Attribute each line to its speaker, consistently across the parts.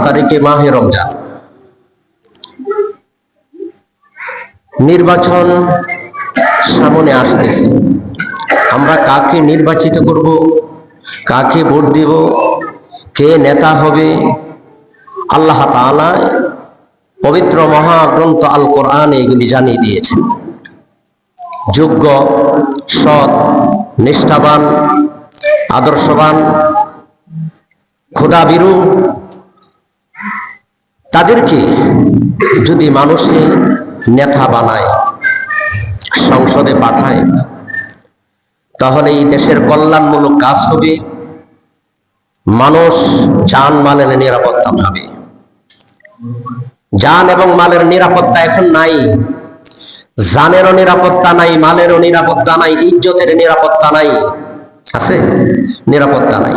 Speaker 1: তারিখে মাহে রমজান। নির্বাচন সামনে আসতেছে। আমরা কাকে নির্বাচিত করব, কাকে ভোট দেব, কে নেতা হবে, আল্লাহ তাআলা পবিত্র মহাগ্রন্থ আল কোরআনে এগুলি জানিয়ে দিয়েছেন। যোগ্য, সৎ, নিষ্ঠাবান, আদর্শবান, খোদাভীরু তাদেরকে যদি মানুষে নেতা বানায়, সংসদে পাঠায়, তাহলে এই দেশের কল্যাণমূলক কাজ হবে, মানুষ জান মালের নিরাপত্তা পাবে। জান এবং মালের নিরাপত্তা এখন নাই, জানেরও নিরাপত্তা নাই, মালেরও নিরাপত্তা নাই, ইজ্জতের নিরাপত্তা নাই। আছে? নিরাপত্তা নাই।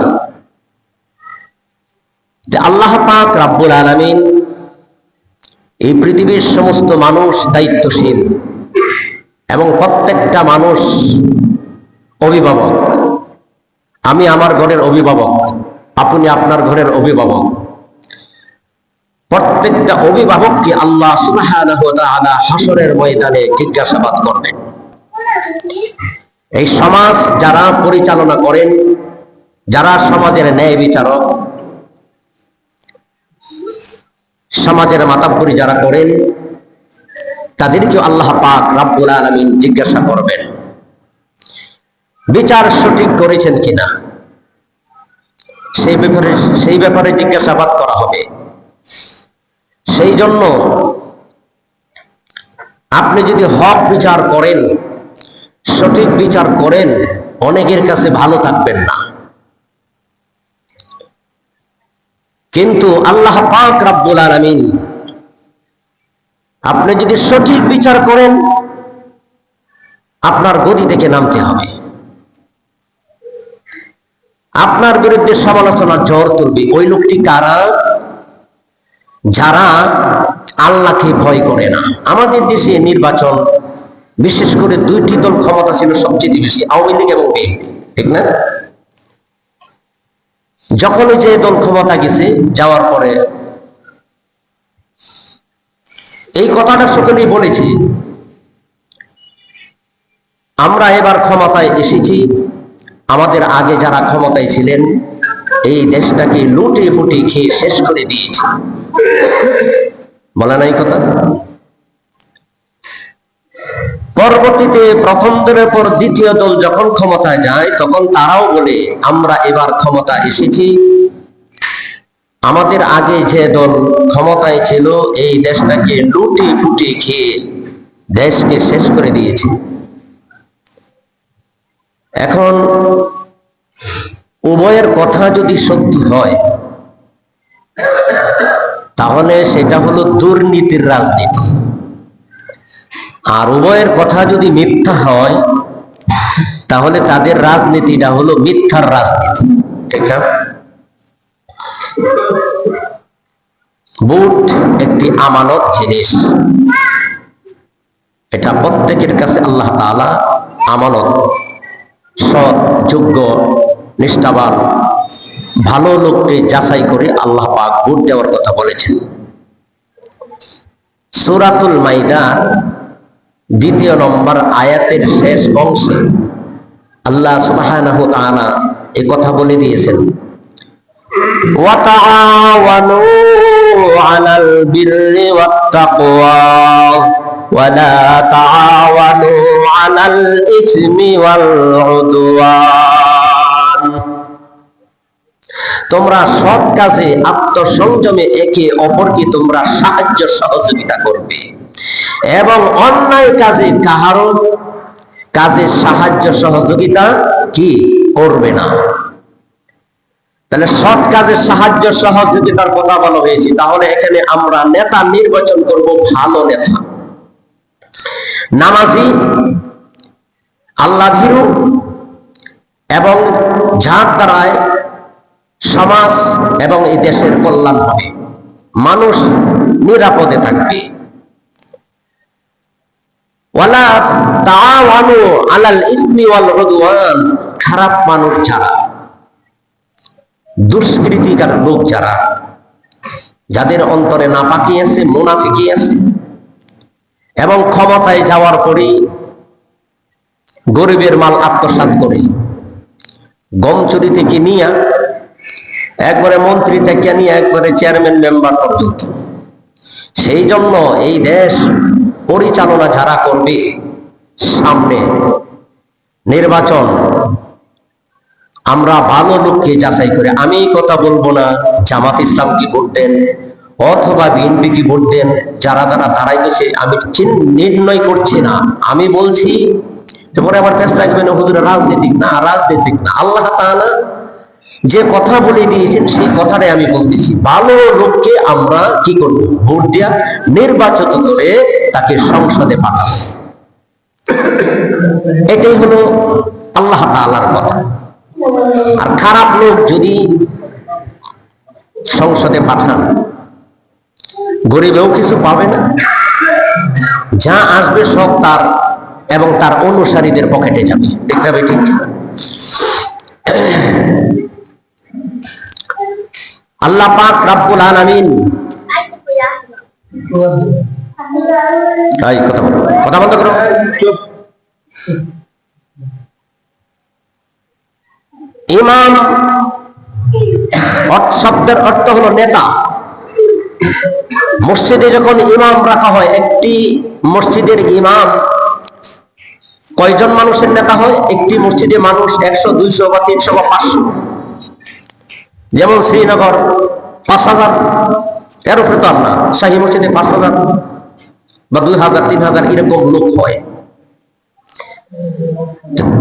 Speaker 1: যে আল্লাহ পাক রাব্বুল আলামিন এই পৃথিবীর সমস্ত মানুষ দায়িত্বশীল এবং প্রত্যেকটা মানুষ অভিভাবক। আমি আমার ঘরের অভিভাবক, আপনি আপনার ঘরের অভিভাবক। প্রত্যেকটা অভিভাবককে আল্লাহ সুবহানাহু ওয়া তাআলা হাসরের ময়দানে জিজ্ঞাসাবাদ করবেন। এই সমাজ যারা পরিচালনা করেন, যারা সমাজের ন্যায় বিচারক, সমাজের মাতাব্বরি যারা করেন, তাদেরকে আল্লাহ পাক রাব্বুল আলামিন জিজ্ঞাসা করবেন বিচার সঠিক করেছেন কিনা। সেই ব্যাপারে জিজ্ঞাসাবাদ করা হবে। সেই জন্য আপনি যদি হক বিচার করেন, সঠিক বিচার করেন, অনেকের কাছে ভালো থাকবেন না। কিন্তু আল্লাহ পাক রাব্বুল আলামিন আপনি যদি সঠিক বিচার করেন, আপনার গদি থেকে নামতে হবে। আপনার বিরুদ্ধে সমালোচনার ঝড় তুলবে। ওই লোকটি কারা? যারা আল্লাহকে ভয় করে না। আমাদের দেশে নির্বাচন বিশেষ করে দুইটি দল ক্ষমতা ছিল সবচেয়ে বেশি, আওয়ামী লীগ এবং বিএনপি, ঠিক না? যখনই যে দল ক্ষমতা গেছে, যাওয়ার পরে এই কথাটা সকলেই বলেছি, আমরা এবার ক্ষমতায় এসেছি, আমাদের আগে যারা ক্ষমতায় ছিলেন এই দেশটাকে লুটে ফুটে খেয়ে শেষ করে দিয়েছে। বলে নাই কথা? পরবর্তীতে প্রথম দলের পর দ্বিতীয় দল যখন ক্ষমতায় যায়, তখন তারাও বলে আমরা এবার ক্ষমতা এসেছি, আমাদের আগে যে দল ক্ষমতায় ছিল এই দেশটাকে লুটে ফুটে খেয়ে দেশকে শেষ করে দিয়েছে। এখন উভয়ের কথা যদি সত্যি হয়, তাহলে সেটা হলো দুর্নীতির রাজনীতি। আর উভয়ের কথা যদি মিথ্যা হয়, তাহলে তাদের রাজনীতিটা হলো মিথ্যার রাজনীতি, ঠিক না? ভোট একটি আমানত জিনিস, এটা প্রত্যেকের কাছে আল্লাহ তাআলা আমানত। সৎ, যোগ্য, নিষ্ঠাবান, ভালো লোককে যাচাই করে আল্লাহ পাক ভোট দেওয়ার কথা বলেছেন। সূরাতুল মাইদার 2 নম্বর আয়াতের শেষ অংশে আল্লাহ সুবহানাহু ওয়া তাআলা এই কথা বলে দিয়েছেন, ওয়া তাআওয়ানু আলাল বিররি ওয়াত তাকওয়া ওয়া লা তাআওয়ানু আলাল ইসমি ওয়াল উদওয়ান। তোমরা সৎ কাজে আত্মসংযমে একে অপরকে তোমরা সাহায্য সহযোগিতা করবে এবং অন্যায় কাজে কাহারও কাজে সাহায্য সহযোগিতা কি করবে না। তাহলে সৎ কাজে সাহায্য সহযোগিতার কথা বলা হয়েছে। তাহলে এখানে আমরা নেতা নির্বাচন করব, ভালো নেতা, নামাজি, আল্লাহ ভীরু, এবং যার দ্বারায় সমাজ এবং এই দেশের কল্যাণ হবে, মানুষ নিরাপদে থাকবে। ওয়ালা তাআওয়ানু আলাল ইসমি ওয়াল উদওয়ান। খারাপ মানুষ যারা, দুষ্কৃতিকার লোক যারা, যাদের অন্তরে নাপাকি আছে, মুনাফিকি আছে, এবং ক্ষমতায় যাওয়ার পরেই গরিবের মাল আত্মসাৎ করে, গম চুরি থেকে নিয়ে একবারে মন্ত্রী থেকে নিয়ে একবারে চেয়ারম্যান মেম্বার পর্যন্ত। সেই জন্য এই দেশ পরিচালনা যারা করবে, সামনে নির্বাচন, আমরা ভালো লোককে যাচাই করে, আমি এই কথা বলবো না জামাত ইসলাম কি ভোট দেন অথবা বিএনপি কি ভোট দেন, যারা যারা দাঁড়াইতেছে আমি নির্ণয় করছি না। আমি বলছি পরে আবার পেশ রাখবেন হুজুর রাজনীতিক না, রাজনীতিক না। আল্লাহ তাআলা যে কথা বলে দিয়েছেন সেই কথাটাই আমি বলতেছি। ভালো লোককে আমরা কি করব? ভোট দেয়া, নির্বাচিত করে তাকে সংসদে পাঠাবো। এটাই হলো আল্লাহ তাআলার কথা। আর খারাপ লোক যদি সংসদে পাঠান, গরিবেও কিছু পাবে না, যা আসবে সব তার এবং তার অনুসারীদের পকেটে যাবে। ঠিক না ঠিক? আল্লাহ পাক রব্বুল আলামিন কথা বন্ধ করো। ইমাম শব্দের অর্থ হলো নেতা। মসজিদে যখন ইমাম রাখা হয়, একটি মসজিদের ইমাম কয়জন মানুষের নেতা হয়? একটি মসজিদে মানুষ 100, 200 বা 300 বা 500। যেমন শ্রীনগর 5000, এর উপরে তো আমরা শাহী মসজিদে 5000 বা 2000, 3000 এরকম লোক হয়।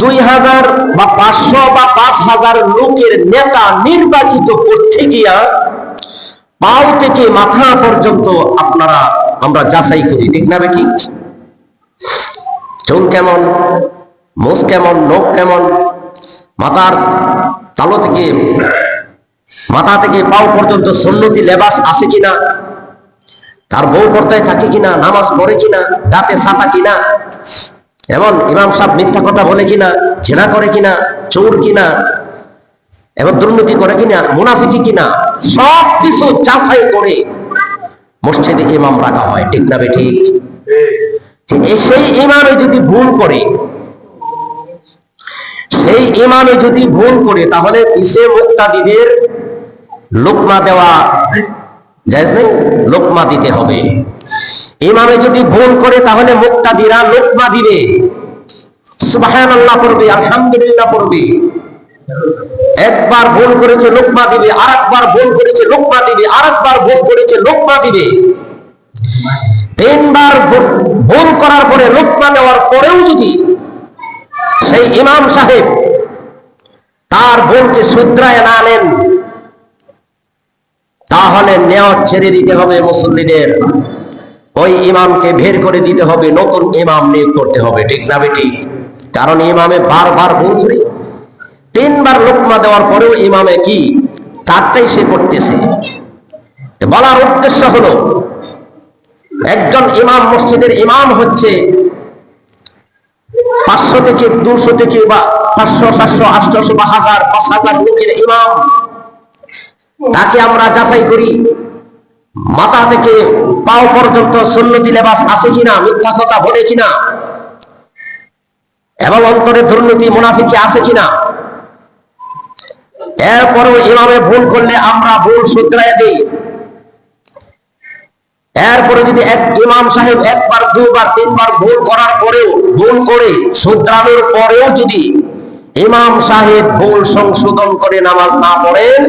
Speaker 1: 2000 বা 500 বা 5000 লোকের নেতা নির্বাচিত করতে গিয়া পাও থেকে মাথা পর্যন্ত আমরা যাচাই করি। ঠিক না ঠিক? চুল কেমন, মুখ কেমন, নখ কেমন, মাথার তালু থেকে মাথা থেকে পাও পর্যন্ত সুন্নতি লেবাস আছে কিনা, তার বউ পর্দায় থাকে কিনা, নামাজ পড়ে কিনা, দাঁতে ছাতা কিনা, এবং ইমাম সাহেব মিথ্যা কথা বলে কিনা, জেনা করে কিনা, চোর কিনা, এবং দুর্নীতি করে কিনা, মুনাফিকি কিনা, সব কিছু যাচাই করে মসজিদে ইমাম রাখা হয়। ঠিক না ঠিক? সেই ইমামে যদি ভুল করে, তাহলে পিছে মুক্তাদিদের লোকমা দেওয়া জায়েজ নেই, লোকমা দিতে হবে। ইমামে যদি ভুল করে তাহলে মুক্তাদিরা লোকমা দিবে, সুবহানাল্লাহ পড়বে, আলহামদুলিল্লাহ পড়বে। একবার ভুল করেছে লোকমা দিবে, আরেকবার ভুল করেছে লোকমা দিবে, আরেকবার ভুল করেছে লোকমা দিবে। 3 বার ভুল করার পরে লোকমা দেওয়ার পরেও যদি সেই ইমাম সাহেব তার ভুলকে শুধরায় না নেন, তাহলে নেওয়াজ ছেড়ে দিতে হবে মুসল্লিদের, ওই ইমামকে বের করে দিতে হবে, নতুন ইমাম নিয়োগ করতে হবে। ঠিক না ঠিক? কারণ ইমামে বারবার ভুল করে, 3 বার লোকমা দেওয়ার পরেও ইমামে কি তারটাই সে করতেছে। বলার উদ্দেশ্য হলো, একজন ইমাম, মসজিদের ইমাম হচ্ছে 500 থেকে 200 থেকে বা 500, 700, 800 বা 1000, 5000 লোকের ইমাম। তাকে আমরা যাচাই করি মাথা থেকে পাও পর্যন্ত সুন্নতি লেবাস আছে কিনা, মিথ্যা কথা বলে কিনা, এবং অন্তরে দুর্নীতি মুনাফিকি আছে কিনা। এরপরেও ইমামে ভুল করলে আমরা ভুল শুধরায় দেই। এরপরে যদি এক ইমাম সাহেব 1 বার, 2 বার, 3 বার ভুল করার পরেও, ভুল করে শুধরানোর পরেও যদি ইমাম সাহেব ভুল সংশোধন করে নামাজ না পড়েন,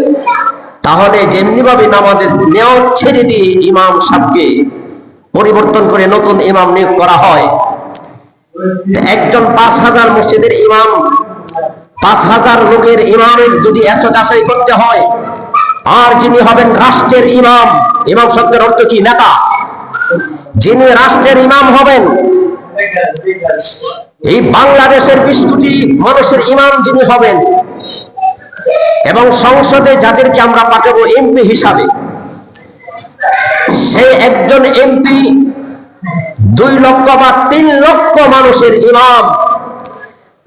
Speaker 1: তাহলে যেমনি ভাবে নামাজের নিয়ত ছেড়ে দিয়ে ইমাম সাহেবকে পরিবর্তন করে নতুন ইমাম নিয়োগ করা হয়। একজন 5000 মসজিদের ইমাম, 5000 লোকের ইমামের যদি এত যাচাই করতে হয়, আর যিনি হবেন রাষ্ট্রের ইমাম, ইমাম শব্দের অর্থ কি? নেতা। যিনি রাষ্ট্রের ইমাম হবেন, এই বাংলাদেশের 20 কোটি মানুষের ইমাম যিনি হবেন, এবং সংসদে যাদেরকে আমরা পাঠাবো এমপি হিসাবে, সেই একজন এমপি 2 লক্ষ বা 3 লক্ষ মানুষের ইমাম।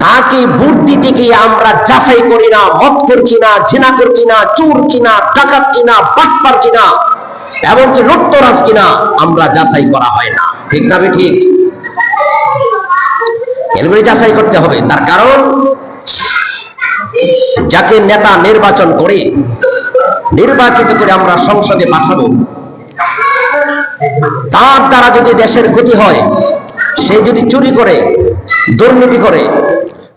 Speaker 1: তাকে ভোট দিতে গিয়ে আমরা যাচাই করি না মদখোর কিনা, জিনাখোর কিনা, চোর কিনা, ডাকাত কিনা, বাটপার কিনা, এমনকি লুটতরাজ কিনা আমরা যাচাই করা হয় না। ঠিক না ঠিক? এগুলি যাচাই করতে হবে। তার কারণ যাকে নেতা নির্বাচন করে নির্বাচিত করে আমরা সংসদে পাঠাবো, তার দ্বারা যদি দেশের ক্ষতি হয়, সে যদি চুরি করে, দুর্নীতি করে,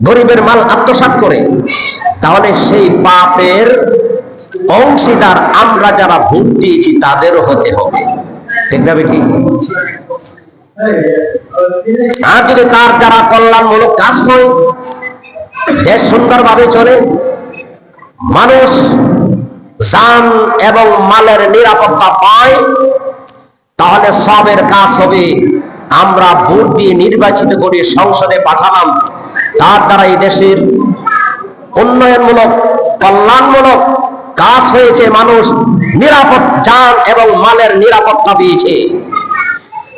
Speaker 1: গরিবের মাল আত্মসাৎ করে, তাহলে সেই পাপের অংশীদার আমরা যারা ভোট দিয়েছি তাদেরও হতে হবে। ঠিক না ঠিক? আর যদি তার দ্বারা কল্যাণমূলক কাজ হয়, দেশ সুন্দরভাবে চলে, মানুষ জান এবং মালের নিরাপত্তা পায়, তাহলে সবের কাজ হবে। আমরা ভোট দিয়ে নির্বাচিত করে সংসদে পাঠালাম, তার দ্বারা এই দেশের উন্নয়নমূলক কল্যাণমূলক কাজ হয়েছে, মানুষ নিরাপদ জান এবং মালের নিরাপত্তা পেয়েছে,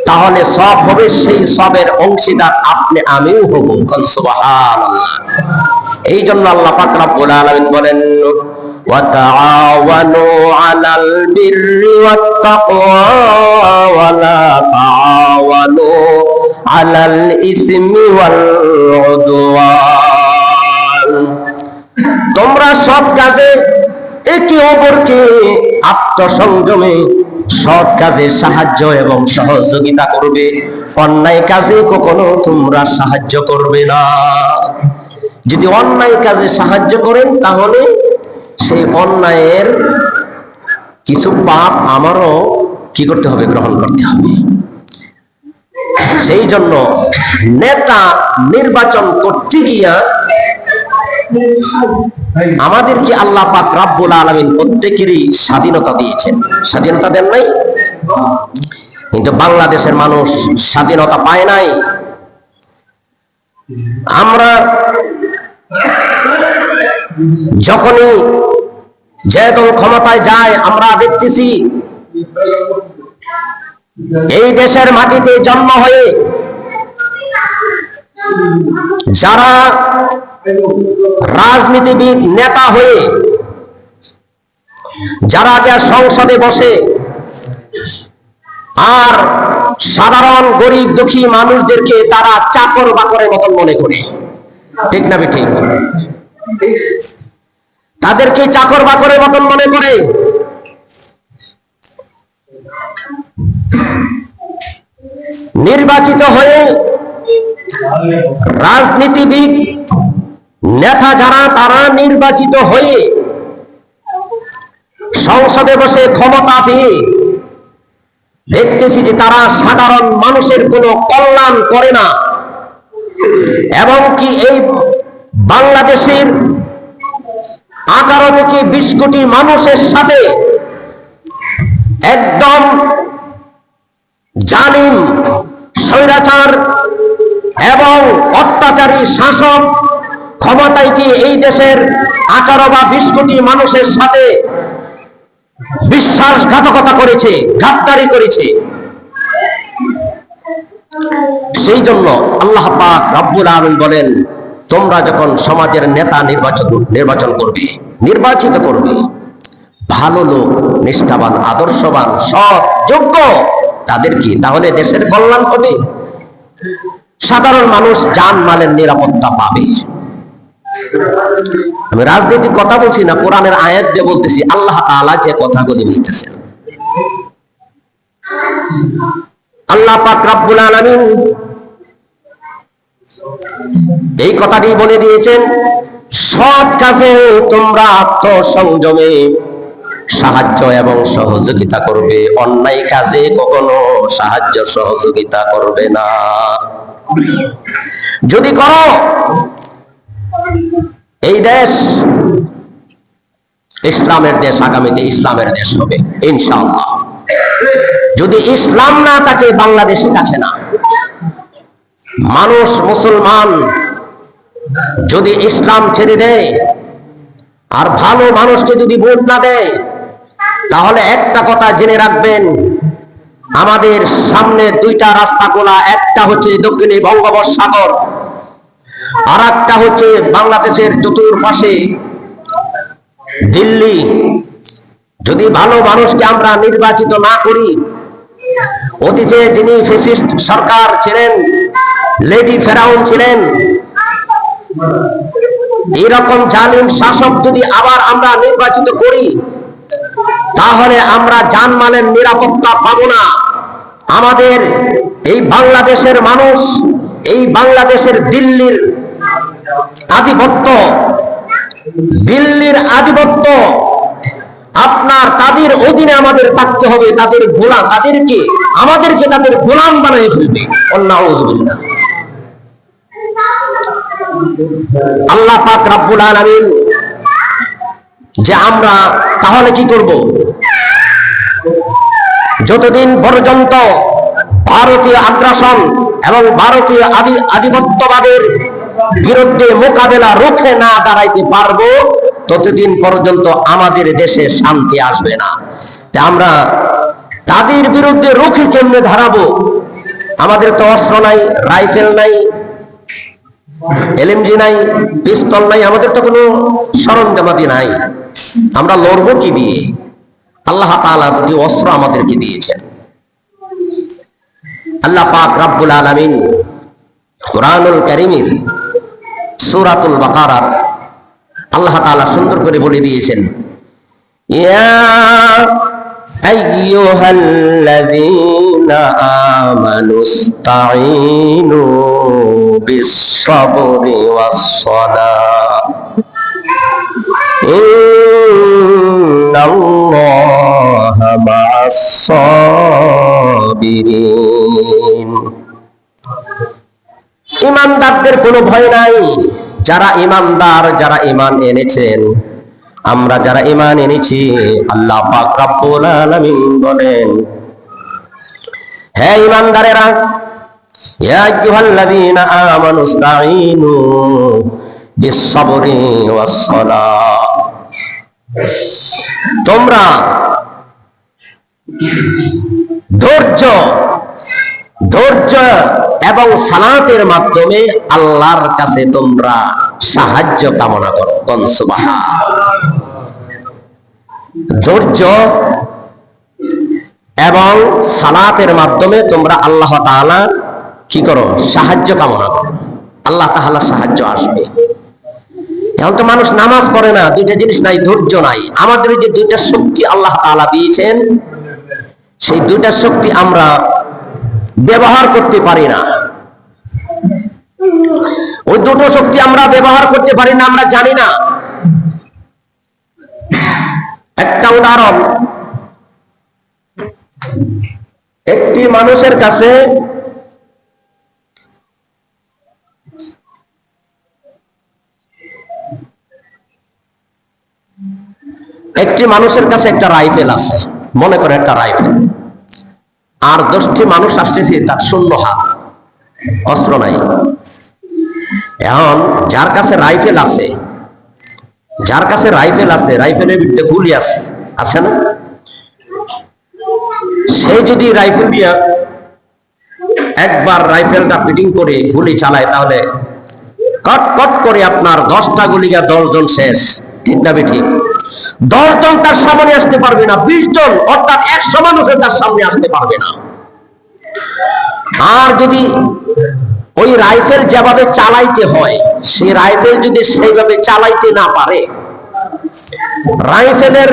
Speaker 1: তাহলে সব হবে। সেই সবের অংশীদার আপনি আমিও হব। সুবহানাল্লাহ। এই জন্য আল্লাহ পাক রব্বুল আলামিন বলেন, ওয়া তাআওয়ানু আলাল বিররি ওয়াত তাকওয়া ওয়া লা তাআওয়ানু আলাল ইসমি ওয়াল উদওয়ান। তোমরা সৎ কাজে একে অপরকে আত্মসংযমে সৎ কাজে সাহায্য এবং সহযোগিতা করবে, অন্যায় কাজে কখনো তোমরা সাহায্য করবে না। যদি অন্যায় কাজে সাহায্য করেন, তাহলে সেই অন্যায়ের কিছু পাপ আমারও কি করতে হবে? গ্রহণ করতে হবে। সেই জন্য নেতা নির্বাচন করতে গিয়া আমাদেরকে আল্লাহ পাক রব্বুল আলামিন প্রত্যেকেরই স্বাধীনতা দিয়েছেন। স্বাধীনতা দেন নাই? কিন্তু বাংলাদেশের মানুষ স্বাধীনতা পায় নাই। আমরা যখনই যে দল ক্ষমতায় যায়, আমরা দেখতেছি এই দেশের মাটিতে জন্ম হয়ে যারা রাজনীতিবিদ নেতা হয়ে যারা সংসদে বসে আর সাধারণ গরিব দুঃখী মানুষদেরকে তারা চাকর বাকরের মতন মনে করে। ঠিক না ঠিক? তাদেরকে চাকর বাকরের মতন মনে করে। নির্বাচিত হয়ে রাজনীতিবিদ নেতা যারা, তারা নির্বাচিত হয়ে সংসদে বসে ক্ষমতা পেয়ে দেখতেছি যে তারা সাধারণ মানুষের কোনো কল্যাণ করে না, এবং কি এই বাংলাদেশের 18 থেকে 20 কোটি মানুষের সাথে একদম জালিম, স্বৈরাচার এবং অত্যাচারী শাসক ক্ষমতায় কি এই দেশের 18 বা 20 কোটি মানুষের সাথে বিশ্বাসঘাতকতা করেছে, গাদ্দারি করেছে। সেই জন্য আল্লাহ পাক রব্বুল আলামিন বলেন, তোমরা যখন সমাজের নেতা নির্বাচন করবে, নির্বাচিত করবে, ভালো লোক, নিষ্ঠাবান, আদর্শবান, সৎ, যোগ্য তাদেরকে, তাহলে দেশের কল্যাণ হবে, সাধারণ মানুষ জান মালের নিরাপত্তা পাবে। আমি রাজনীতির কথা বলছি না, কোরআনের আয়াত দিয়ে বলতেছি। আল্লাহ তাআলা যে কথাগুলি বলতেছেন, আল্লাহ পাক রব্বুল আলামিন এই কথাটি বলে দিয়েছেন, সৎ কাজে তোমরা আত্মসংযমে সাহায্য এবং সহযোগিতা করবে, অন্যায় কাজে কখনো সাহায্য সহযোগিতা করবে না। যদি করো, এই দেশ ইসলামের দেশ, আগামীতে ইসলামের দেশ হবে ইনশাআল্লাহ। যদি ইসলাম না থাকে, বাংলাদেশে থাকে না। মানুষ মুসলমান যদি ইসলাম ছেড়ে দেয় আর ভালো মানুষকে যদি ভোট না দেয়, তাহলে একটা কথা জেনে রাখবেন, আমাদের সামনে দুইটা রাস্তা খোলা। একটা হচ্ছে দক্ষিণে বঙ্গোপসাগর, আর একটা হচ্ছে বাংলাদেশের চতুর্পাশে দিল্লি, যদি ভালো মানুষকে আমরা নির্বাচিত না করি, অতীতে যিনি ফ্যাসিস্ট সরকার ছিলেন, লেডি ফেরাউন ছিলেন, এইরকম জালিম শাসক যদি আবার আমরা নির্বাচিত করি, তাহলে আমরা জানমালের নিরাপত্তা পাবো না। আমাদের এই বাংলাদেশের মানুষ, এই বাংলাদেশের দিল্লির আধিপত্য আপনার তাদের অধীনে আমাদের থাকতে হবে, তাদের গোলাম, আমাদেরকে তাদের গোলাম বানিয়ে ফেলবে। নাউযুবিল্লাহ। আল্লাহ পাক রব্বুল আলামিন যে আমরা তাহলে কি করব? যতদিন পর্যন্ত ভারতীয় আগ্রাসন এবং ভারতীয় আধিপত্যবাদের বিরুদ্ধে মোকাবেলা রুখে না দাঁড়াইতে পারবো, ততদিন পর্যন্ত আমাদের দেশে শান্তি আসবে না। আমরা তাদের বিরুদ্ধে রুখে কেমনে দাঁড়াবো? আমাদের তো অস্ত্র নাই, রাইফেল নাই, এলএমজি নাই, পিস্তল নাই, আমাদের তো কোনো সরঞ্জামাদি নাই। আমরা লড়বো কি দিয়ে? আল্লাহ তাআলা দুটি অস্ত্র আমাদেরকে দিয়েছেন। আল্লাহ পাক রব্বুল আলামিন কুরআনুল কারীমের সূরাতুল বাকারা আল্লাহ তাআলা সুন্দর করে বলে দিয়েছেন, ইয়া আইয়ুহাল্লাযীনা আমানুস্তাঈনু বিস-সাবরি ওয়াস-সালাহ ইন্নাল্লাহা মা'আস-সাবিরিন। ঈমানদারদের কোনো ভয় নাই। যারা ঈমানদার, যারা ঈমান এনেছেন, আমরা যারা ঈমান এনেছি, আল্লাহ পাক রব্বুল আলামিন বলেন, হে ঈমানদারেরা, ইয়া আইয়ুহাল্লাযীনা আমানুস্তাঈনু বিস-সাবরি ওয়াস-সালাহ, তোমরা ধৈর্য এবং সালাতের মাধ্যমে আল্লাহর কাছে তোমরা সাহায্য কামনা করো। সুবহানাল্লাহ। ধৈর্য এবং সালাতের মাধ্যমে তোমরা আল্লাহ তাআলা কি করো? সাহায্য কামনা করো। আল্লাহ তাআলা সাহায্য আসবে। এখন তো মানুষ নামাজ পড়ে না, দুইটা জিনিস নাই, ধৈর্য নাই। আমাদের যে দুইটা শক্তি আল্লাহ তাআলা দিয়েছেন, সেই দুইটা শক্তি আমরা ব্যবহার করতে পারি না। ওই দুটো শক্তি আমরা ব্যবহার করতে পারি না, আমরা জানি না। একটা উদাহরণ, একটি মানুষের কাছে একটা রাইফেল আছে, মনে করে একটা রাইফেল, আর 10টি মানুষ আসতেছে, তার শূন্য হাত, অস্ত্র নাই। এখন যার কাছে রাইফেল আছে, রাইফেলের ভিতরে গুলি আছে না? সে যদি রাইফেল দিয়া একবার রাইফেলটা ফিটিং করে গুলি চালায়, তাহলে কট কট করে আপনার 10টা গুলি গিয়ে 10 জন শেষ। ঠিক না ঠিক? 10 জন তার সামনে আসতে পারবে না, 20 জন অর্থাৎ 100 মানুষের তার সামনে আসতে পারবে না। আর যদি ওই রাইফেল যেভাবে চালাইতে হয়, সেই রাইফেল যদি সেইভাবে চালাইতে না পারে, রাইফেলের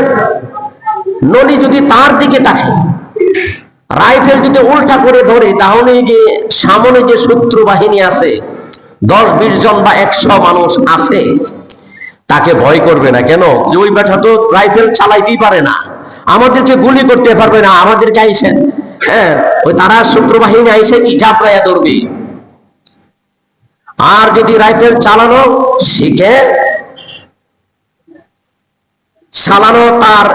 Speaker 1: নলি যদি তার দিকে তাকে, রাইফেল যদি উল্টা করে ধরে, তাহলে যে সামনে যে শত্রু বাহিনী আছে, 10-20 জন বা 100 মানুষ আছে, তাকে ভয় করবে না। কেন? ওই বেটা তো রাইফেল চালাইতেই পারে না, আমাদেরকে গুলি করতে পারবে না, আমাদেরকে আইসেন, ওই তারা শত্রু বাহিনী আইসে কি ঝাপড়াইয়া ধরবে। আর যদি রাইফেল চালানো শিখে, চালানো তার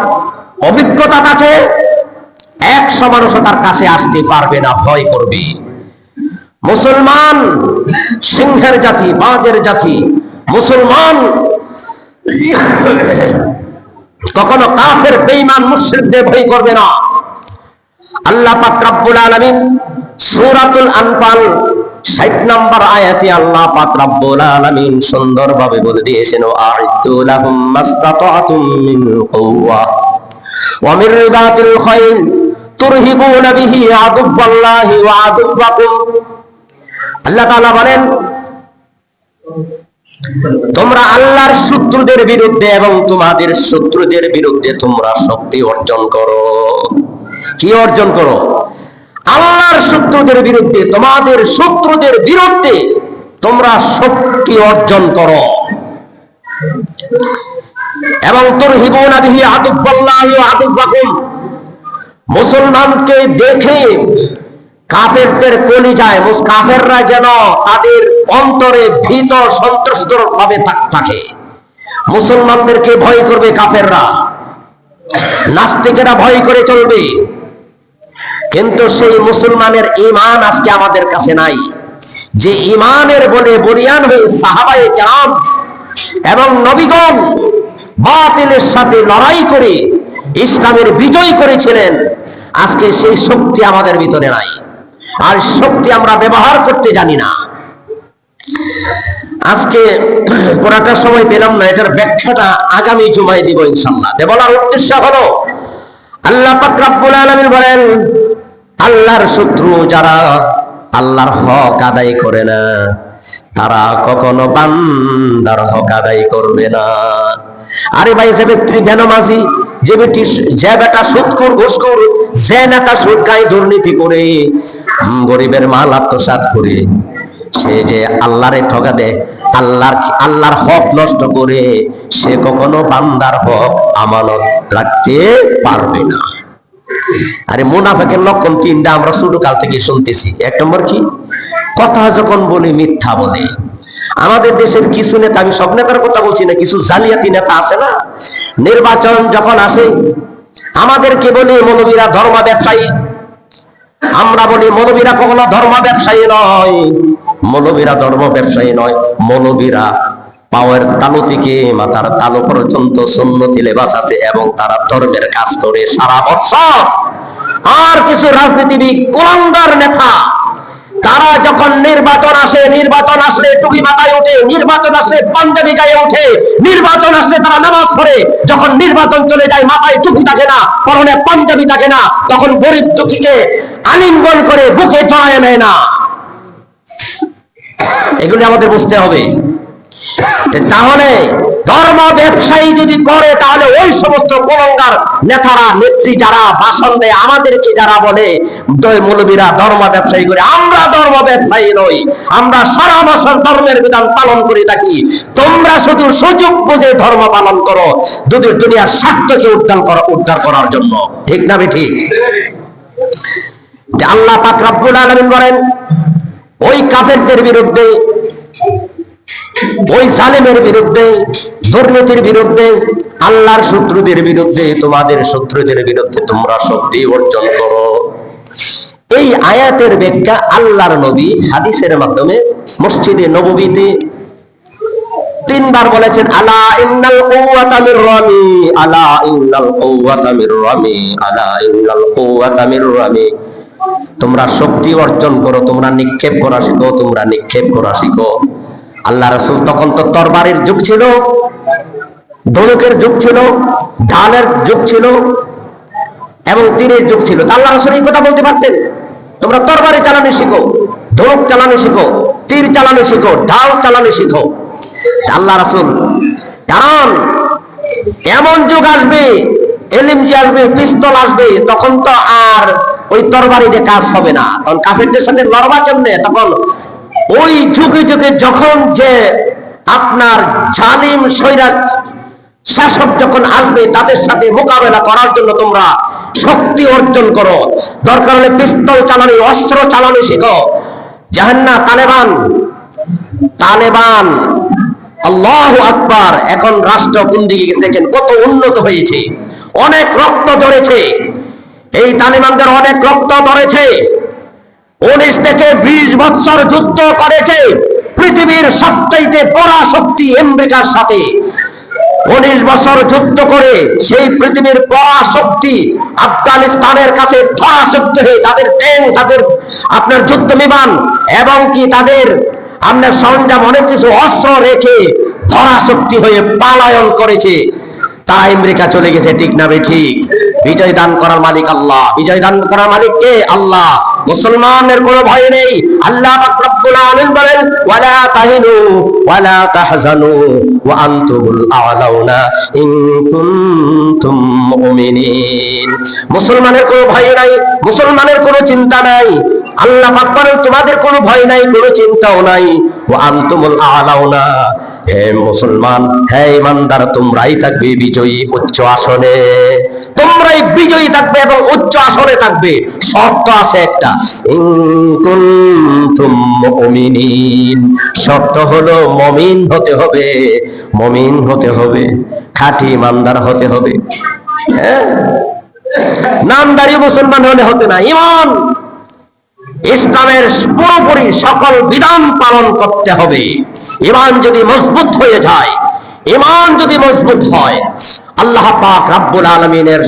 Speaker 1: অভিজ্ঞতা থাকে, 100 মানুষও তার কাছে আসতে পারবে না, ভয় করবে। মুসলমান সিংহের জাতি, বাঘের জাতি। মুসলমান কখনো কাফের, বেঈমান, মুশরিকদের ভয় করবে না। আল্লাহ পাক রব্বুল আলামিন সূরাতুল আনফাল 60 নম্বর আয়াতে আল্লাহ পাক রব্বুল আলামিন সুন্দরভাবে বলে দিয়েছেন, আ'ইদ্দু লাহুম মাসতাতা'তুম মিন কুওয়া ওয়া মির রিবাতিল খাইল তুরহিবুনা বিহি আদুওয়াল্লাহি ওয়া আদুওয়াকুম। আল্লাহ তাআলা বলেন, তোমরা আল্লাহর শত্রুদের বিরুদ্ধে এবং তোমাদের শত্রুদের বিরুদ্ধে তোমরা শক্তি অর্জন করো। কি অর্জন করো? আল্লাহর শত্রুদের বিরুদ্ধে, তোমাদের শত্রুদের বিরুদ্ধে তোমরা শক্তি অর্জন করো। এবং তুরহিবুনা বিহি আদুওয়াল্লাহি ওয়া আদুওয়াকুম, মুসলমানকে দেখে কাফেরদের কলিজায়, কাফেররা যেন তাদের অন্তরে ভীত সন্ত্রস্ত ভাবে থাকে। মুসলমানদেরকে ভয় করবে কাফেররা, নাস্তিকেরা ভয় করে চলবে। কিন্তু সেই মুসলমানের ঈমান আজকে আমাদের কাছে নাই, যে ঈমানের বলে বলিয়ান হয়ে সাহাবায়ে কেরাম এবং নবীগণ বাতিলের সাথে লড়াই করে ইসলামের বিজয় করেছিলেন। আজকে সেই শক্তি আমাদের ভিতরে নাই, আর শক্তি আমরা ব্যবহার করতে জানি না। আজকে পুরাটা সময় পেলাম না, এটার ব্যাখ্যাটা আগামী জুমায় দিব ইনশাআল্লাহ। বলার উদ্দেশ্য হলো, আল্লাহ পাক রব্বুল আলামিন বলেন, আল্লাহর শত্রু যারা আল্লাহর হক আদায় করে না, তারা কখনো বান্দার হক আদায় করবে না। আরে ভাই, যে ব্যক্তি বেনামাজি, যে বেটা সুদখোর, ঘুষখোর, যে নেতা সুদ খায়, দুর্নীতি করে, গরিবের মাল আত্মসাৎ করে, সে যে আল্লাহরে ঠকা দেয়, আল্লাহর হক নষ্ট করে, সে কখনো বান্দার হক আমানত রাখতে পারবে না। আরে মুনাফিকের লক্ষণ তিনটা আমরা ছোট কাল থেকে শুনতেছি। এক নম্বর কি? কথা যখন বলি মিথ্যা বলে। আমাদের দেশের কিছু নেতা, আমি সব নেতার কথা বলছি না, কিছু জালিয়াতি নেতা আছে না, নির্বাচন যখন আসে আমাদেরকে বলি মৌলবীরা ধর্ম ব্যবসায়ী। আমরা বলি মৌলবীরা কখনো ধর্ম ব্যবসায়ী নয়, মৌলবীরা ধর্ম ব্যবসায়ী নয়, মৌলবীরা পাওয়ার তালু থেকে মাথার তালু পর্যন্ত সুন্নতি লেবাস আছে এবং তারা ধর্মের কাজ করে সারা বছর। আর কিছু রাজনীতিবিদ, কুলাঙ্গার নেতা, তারা যখন নির্বাচন আসলে টুপি মাথায় ওঠে, নির্বাচন আসলে পাঞ্জাবি গায়ে ওঠে, নির্বাচন আসলে তারা নামাজ পড়ে। যখন নির্বাচন চলে যায়, মাথায় টুপি থাকে না, পরনে পাঞ্জাবি থাকে না, তখন গরিব দুঃখীকে আলিঙ্গন করে বুকে জড়ায় নেয় না। এগুলি আমাদের বুঝতে হবে। তাহলে ধর্ম ব্যবসায়ী যদি করে, তাহলে ওই সমস্ত কুলাঙ্গার নেতারা, নেত্রী যারা ভাষণ দেয়, আমাদেরকে যারা বলে মৌলবীরা ধর্ম ব্যবসায়ী করে, আমরা ধর্ম ব্যবসায়ী নই, আমরা সারা বছর ধর্মের বিধান পালন করে থাকি। তোমরা শুধু সুযোগ বুঝে ধর্ম পালন করো, দুনিয়ার স্বার্থকে উদ্ধার করার জন্য। ঠিক না ঠিক? আল্লাহ পাক রব্বুল আলামিন বলেন, ওই কাফেরদের বিরুদ্ধে, ওই জালেমের বিরুদ্ধে, দুর্নীতির বিরুদ্ধে, আল্লাহর শত্রুদের বিরুদ্ধে, তোমাদের শত্রুদের বিরুদ্ধে তোমরা শক্তি অর্জন করো। এই আয়াতের ব্যাখ্যা আল্লাহর নবী হাদিসের মাধ্যমে মসজিদে নববীতে তিনবার বলেছেন, আলা ইন্নাল কুওয়াতা মির রামি, আলা ইন্নাল কুওয়াতা মির রামি, আলা ইন্নাল কুওয়াতা মির রামি। তোমরা শক্তি অর্জন করো, তোমরা নিক্ষেপ করা শিখো, তোমরা নিক্ষেপ করা শিখো। আল্লাহ রাসূল তখন তো তরবারির যুগ ছিল, ধনুকের যুগ ছিল, ঢালের যুগ ছিল এবং তীরের যুগ ছিল। আল্লাহ রাসূল এই কথা বলতে পারতেন, তোমরা তরবারি চালানো শিখো, ধনুক চালানো শিখো, তীর চালানো শিখো, ঢাল চালানো শিখো। আল্লাহ রাসূল, কারণ এমন যুগ আসবে, এলএমজি আসবে, পিস্তল আসবে, তখন তো আর ওই তরবারি দিয়ে কাজ হবে না। তখন কাফেরদের সাথে লড়বার জন্য তখন ওই যুগে যুগে যখন যে আপনার জালিম স্বৈরাচ শাসক যখন আসবে, তাদের সাথে মোকাবেলা করার জন্য তোমরা শক্তি অর্জন করো। দরকার হলে পিস্তল চালানো, অস্ত্র চালানো শিখো। জাহান্নাম, তালেবান, আল্লাহু আকবার, এখন রাষ্ট্র কোন দিকে গেছে দেখেন, কত উন্নত হয়েছে, অনেক রক্ত ঝরেছে, এই তালেবানদের অনেক রক্ত ঝরেছে। 19 থেকে 20 বছর যুদ্ধ করেছে পৃথিবীর সবচাইতে বড় শক্তি আমেরিকার সাথে। 19 বছর যুদ্ধ করে সেই পৃথিবীর বড় শক্তি আফগানিস্তানের কাছে ধরাশক্ত হয়ে তাদের ট্যাঙ্ক, তাদের আপনার যুদ্ধ বিমান এবং কি তাদের আপনার সরঞ্জাম, অনেক কিছু অস্ত্র রেখে ধরাশক্তি হয়ে পালায়ন করেছে। তারা আমেরিকা চলে গেছে, ঠিক না ঠিক? বিজয় দান করার মালিক আল্লাহ। বিজয় দান করার মালিক কে? আল্লাহ। মুসলমানের কোনো ভয় নেই। আল্লাহ পাক রব্বুল আলামিন বলেন, ওয়ালা তাহিনু ওয়ালা তাহজানু ওয়া আনতুমুল আ'লাউনা ইন কুনতুম মুমিনিন। মুসলমানের কোনো ভয় নাই, মুসলমানের কোনো চিন্তা নাই। আল্লাহ পাক বলেন, তোমাদের কোনো ভয় নাই, কোনো চিন্তাও নাই। ওয়া আনতুমুল আ'লাউনা, হে মুসলমান, হে ইমানদার, তোমরাই থাকবে বিজয়ী উচ্চ আসনে। তোমরাই বিজয়ী থাকবে এবং উচ্চ আসনে থাকবে। শর্ত আছে একটা, ইন কুনতুম মুমিনিন। শর্ত হলো মুমিন হতে হবে, মুমিন হতে হবে, খাঁটি ইমানদার হতে হবে। নামদারি মুসলমান হলে হতে না। ইমান, ইসলামের পুরোপুরি সকল বিধান পালন করতে হবে। ইমান যদি মজবুত হয়ে যায়, ইমান যদি মজবুত হয়, আল্লাহ পাক রব্বুল আলামিনের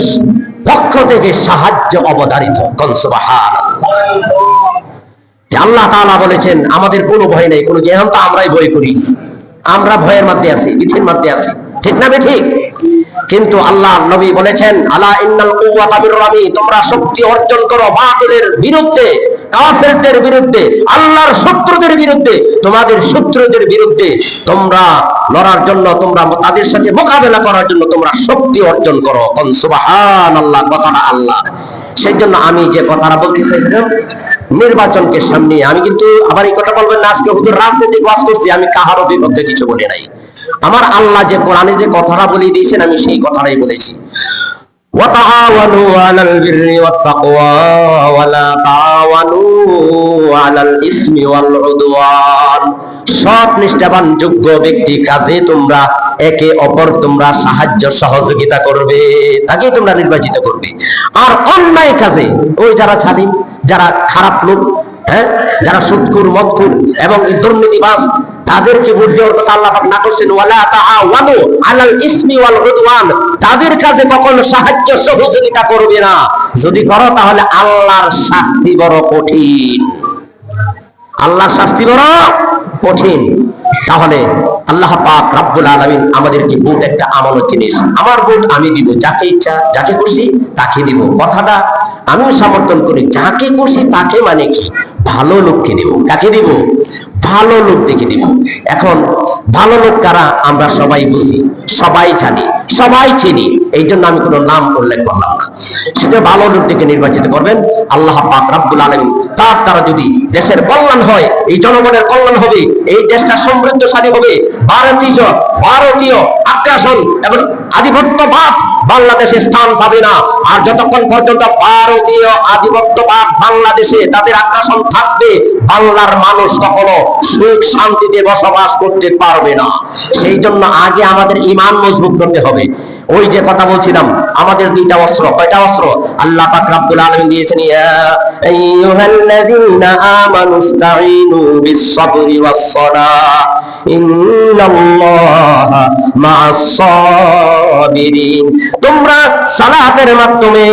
Speaker 1: পক্ষ থেকে সাহায্য অবধারিত। সুবহানাল্লাহ। আল্লাহ তাআলা বলেছেন, আমাদের কোনো ভয় নেই, কোনো যেহাম তো আমরাই ভয় করি, আমরা ভয়ের মধ্যে আছি, ভীতির মধ্যে আছি, ঠিক না ঠিক? কিন্তু আল্লাহ নবী বলেছেন, আলা ইন্নাল কুওয়াতা বির রামি, তোমরা শক্তি অর্জন করো বাতিলের বিরুদ্ধে, কাফেরদের বিরুদ্ধে, আল্লাহর শত্রুদের বিরুদ্ধে, তোমাদের শত্রুদের বিরুদ্ধে তোমরা লড়ার জন্য, তোমরা তাদের সাথে মোকাবেলা করার জন্য তোমরা শক্তি অর্জন করো। সুবহানাল্লাহ, কথাটা আল্লাহ। সেই জন্য আমি যে কথাটা বলতে চাইছিলাম, নির্বাচনকে সামনে, আমি কিন্তু আবার এই কথা বলবেন না আজকে হুজুর রাজনৈতিক ওয়াজ করছি, আমি কাহারও বিপক্ষে কিছু বলি নাই। আমার আল্লাহ যে কোরআনে যে কথাটা বলে দিয়েছেন, আমি সেই কথাটাই বলেছি। وتعاونوا على البر والتقوى ولا تعاونوا على الإثم والعدوان। সৎ নিষ্ঠাবান যোগ্য ব্যক্তি কাজে তোমরা একে অপর তোমরা সাহায্য সহযোগিতা করবে, তাকে তোমরা নির্বাচিত করবে। আর অন্যায় কাজে ওই যারা স্বাধীন, যারা খারাপ লোক, যারা সুদখোর, মদখোর এবং দুর্নীতিবাজ, তাদেরকে ভোট দেওয়ার কথা আল্লাহ পাক না করছেন, ওয়ালা তাআওয়ানু আলাল ইসমি ওয়াল উদওয়ান। তাদের কাছে কখনো সাহায্য সহযোগিতা করবে না। যদি করো তাহলে আল্লাহর শাস্তি বড় কঠিন, আল্লাহর শাস্তি বড় কঠিন। তাহলে আল্লাহ পাক রব্বুল আলামিন আমাদেরকে ভোট একটা আমানত জিনিস। আমার ভোট আমি দিব, যাকে ইচ্ছা যাকে খুশি তাকে দিব। কথাটা আমিও সমর্থন করি, যাকে খুশি তাকে, মানে কি ভালো লোককে দিব। কাকে দিব? ভালো লোক দেখে দিব। এখন ভালো লোক কারা আমরা সবাই বুঝি, সবাই জানি, সবাই চিনি, এই জন্য আমি কোনো নাম উল্লেখ করলাম না। সেটা ভালো লোক দেখে নির্বাচিত করবেন। আল্লাহ পাক রব্বুল আলামিন তার দ্বারা যদি দেশের কল্যাণ হয়, এই জনগণের কল্যাণ হবে, এই দেশটা সমৃদ্ধশালী হবে, ভারতীয় আগ্রাসন এবং আধিপত্যবাদ বাংলাদেশে স্থান পাবে না। আর যতক্ষণ পর্যন্ত ভারতীয় আধিপত্যবাদ বাংলাদেশে তাদের আগ্রাসন থাকবে, বাংলার মানুষ কখনো সুখ শান্তিতে বসবাস করতে পারবে না। সেই জন্য আগে আমাদের ঈমান মজবুত করতে হবে। ওই যে কথা বলছিলাম, আমাদের দুইটা অস্ত্র। কয়টা অস্ত্র আল্লাহ পাক রব্বুল আলামিন দিয়েছেন? ইয়া আইয়ুহাল্লাযীনা আমানুস্তাঈনু বিস-সাবরি ওয়াস-সালাহ ইন্নাল্লাহা মা'আস-সাবিরিন। তোমরা সালাতের মাধ্যমে,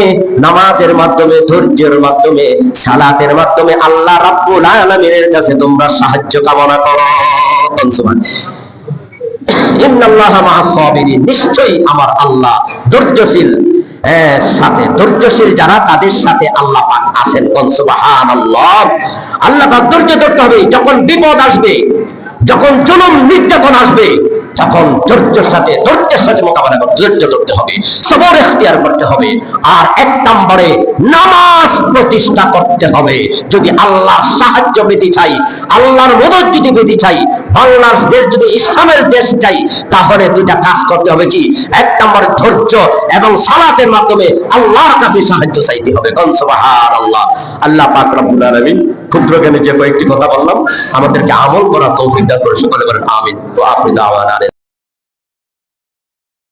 Speaker 1: নামাজের মাধ্যমে, ধৈর্যের মাধ্যমে, সালাতের মাধ্যমে আল্লাহ রাব্বুল আলামিনের কাছে তোমরা সাহায্য কামনা করো। ইন্নাল্লাহা মা'আস-সাবিরিন, নিশ্চয়ই আমার আল্লাহ ধৈর্যশীল, সাথে ধৈর্যশীল যারা তাদের সাথে আল্লাহ পাক আছেন। সুবহানাল্লাহ। আল্লাহ পাক ধৈর্য ধরতে হবে। যখন বিপদ আসবে, যখন জুলুম নির্যাতন আসবে, তখন ধৈর্যের সাথে মোকাবেলা করতে, ধৈর্য ধরতে হবে, সবর ইখতিয়ার করতে হবে। আর এক নম্বরে নামাজ প্রতিষ্ঠা করতে হবে। যদি আল্লাহর সাহায্য পেতে চাই, আল্লাহর মদদ যদি পেতে চাই, বাংলার দেশ যদি ইসলামের দেশ চাই, তাহলে দুইটা কাজ করতে হবে। কি? এক নম্বরে ধৈর্য এবং সালাতের মাধ্যমে আল্লাহর কাছে সাহায্য চাইতে হবে। সুবহানাল্লাহ। আল্লাহ পাক রব্বুল আলামিন ক্ষুদ্র জ্ঞানে যে কয়েকটি কথা বললাম, আমাদেরকে আমল করার তৌফিক দান করে সকলে বলেন আমিন। তো আপনি দাওয়ানা